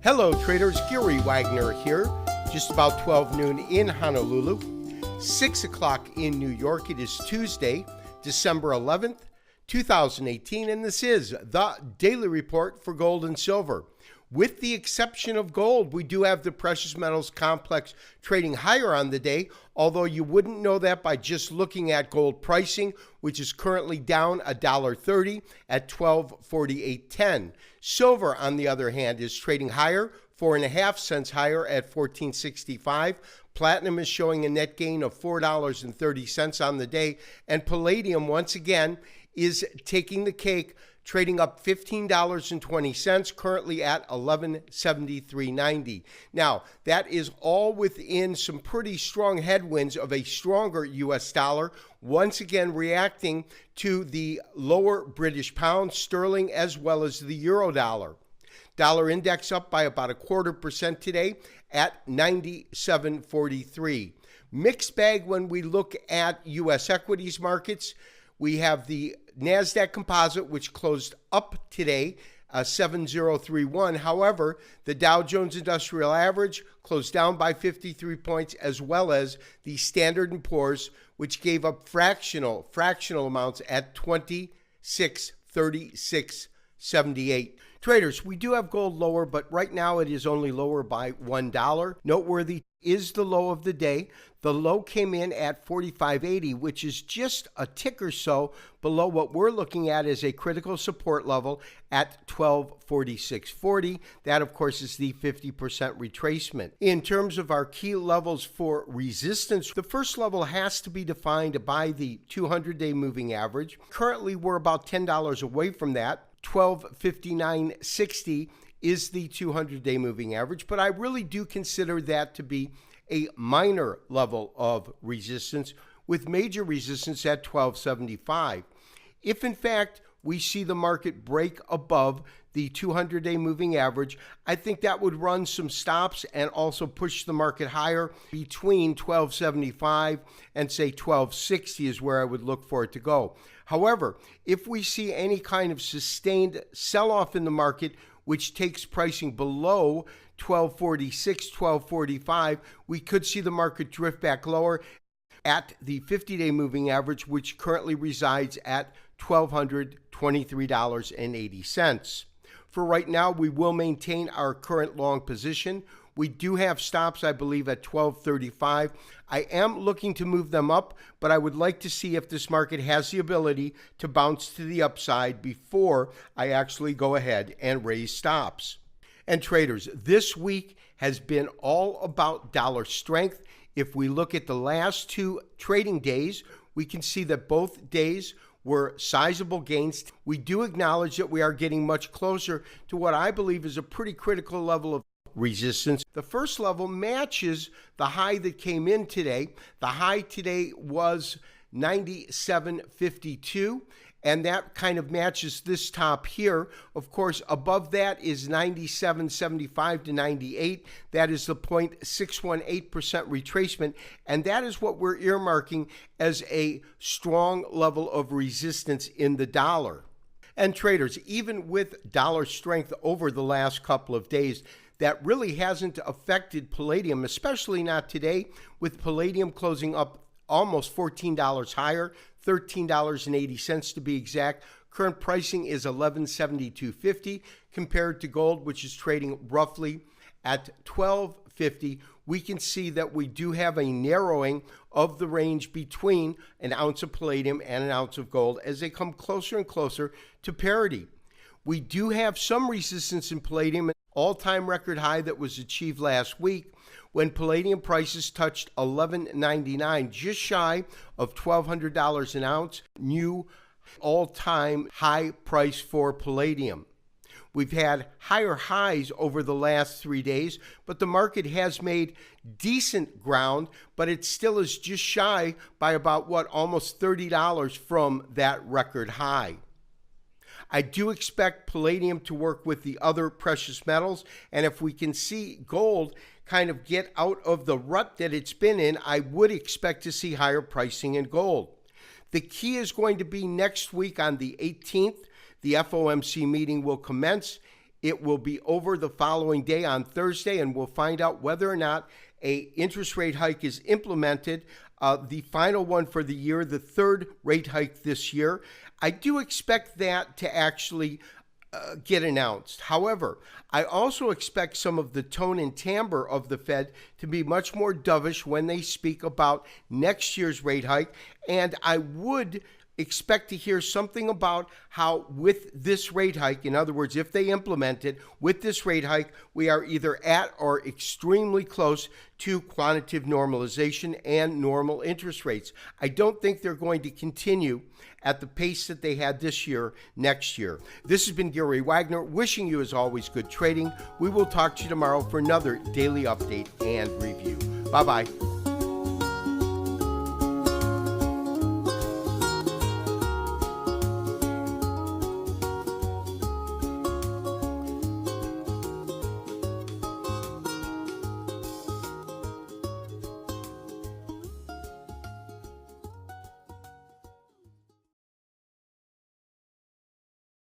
Hello traders, Gary Wagner here, just about 12 noon in Honolulu, 6 o'clock in New York. It is Tuesday, December 11th, 2018, and this is the Daily Report for Gold and Silver. With the exception of gold, we do have the precious metals complex trading higher on the day, although you wouldn't know that by just looking at gold pricing, which is currently down $1.30 at $12.4810. Silver, on the other hand, is trading higher, 4.5 cents higher at $14.65. Platinum is showing a net gain of $4.30 on the day, and palladium, once again, is taking the cake, trading up $15.20, currently at $11.7390. Now, that is all within some pretty strong headwinds of a stronger U.S. dollar, once again reacting to the lower British pound, sterling, as well as the euro dollar. Dollar index up by about 0.25% today at 97.43. Mixed bag when we look at U.S. equities markets. We have the NASDAQ Composite, which closed up today, 7031. However, the Dow Jones Industrial Average closed down by 53 points, as well as the Standard & Poor's, which gave up fractional amounts at 2636.78. Traders, we do have gold lower, but right now it is only lower by $1. Noteworthy is the low of the day. The low came in at 45.80, which is just a tick or so below what we're looking at as a critical support level at 1246.40. That, of course, is the 50% retracement. In terms of our key levels for resistance, the first level has to be defined by the 200-day moving average. Currently, we're about $10 away from that. 1259.60 is the 200-day moving average, but I really do consider that to be a minor level of resistance, with major resistance at 1275. If in fact we see the market break above the 200-day moving average, I think that would run some stops and also push the market higher between 1275 and say 1260 is where I would look for it to go. However, if we see any kind of sustained sell-off in the market, which takes pricing below 1246, 1245, we could see the market drift back lower at the 50-day moving average, which currently resides at $1,223.80. For right now, we will maintain our current long position. We do have stops, I believe, at 1235. I am looking to move them up, but I would like to see if this market has the ability to bounce to the upside before I actually go ahead and raise stops. And traders, this week has been all about dollar strength. If we look at the last two trading days, we can see that both days were sizable gains. We do acknowledge that we are getting much closer to what I believe is a pretty critical level of resistance. The first level matches the high that came in today. The high today was 97.52, and that kind of matches this top here. Of course, above that is 97.75 to 98. That is the 0.618% retracement, and that is what we're earmarking as a strong level of resistance in the dollar. And traders, even with dollar strength over the last couple of days, that really hasn't affected palladium, especially not today, with palladium closing up almost $14 higher, $13.80 to be exact. Current pricing is $11.7250 compared to gold, which is trading roughly at $12.50. We can see that we do have a narrowing of the range between an ounce of palladium and an ounce of gold as they come closer and closer to parity. We do have some resistance in palladium, an all-time record high that was achieved last week when palladium prices touched $11.99, just shy of $1,200 an ounce, new all-time high price for palladium. We've had higher highs over the last 3 days, but the market has made decent ground, but it still is just shy by about, almost $30 from that record high. I do expect palladium to work with the other precious metals, and if we can see gold kind of get out of the rut that it's been in, I would expect to see higher pricing in gold. The key is going to be next week on the 18th. The FOMC meeting will commence. It will be over the following day on Thursday, and we'll find out whether or not a interest rate hike is implemented, the final one for the year, the third rate hike this year. I do expect that to actually get announced. However, I also expect some of the tone and timbre of the Fed to be much more dovish when they speak about next year's rate hike, and I would expect to hear something about how with this rate hike, in other words, if they implement it, with this rate hike, we are either at or extremely close to quantitative normalization and normal interest rates. I don't think they're going to continue at the pace that they had this year, next year. This has been Gary Wagner, wishing you, as always, good trading. We will talk to you tomorrow for another daily update and review. Bye-bye.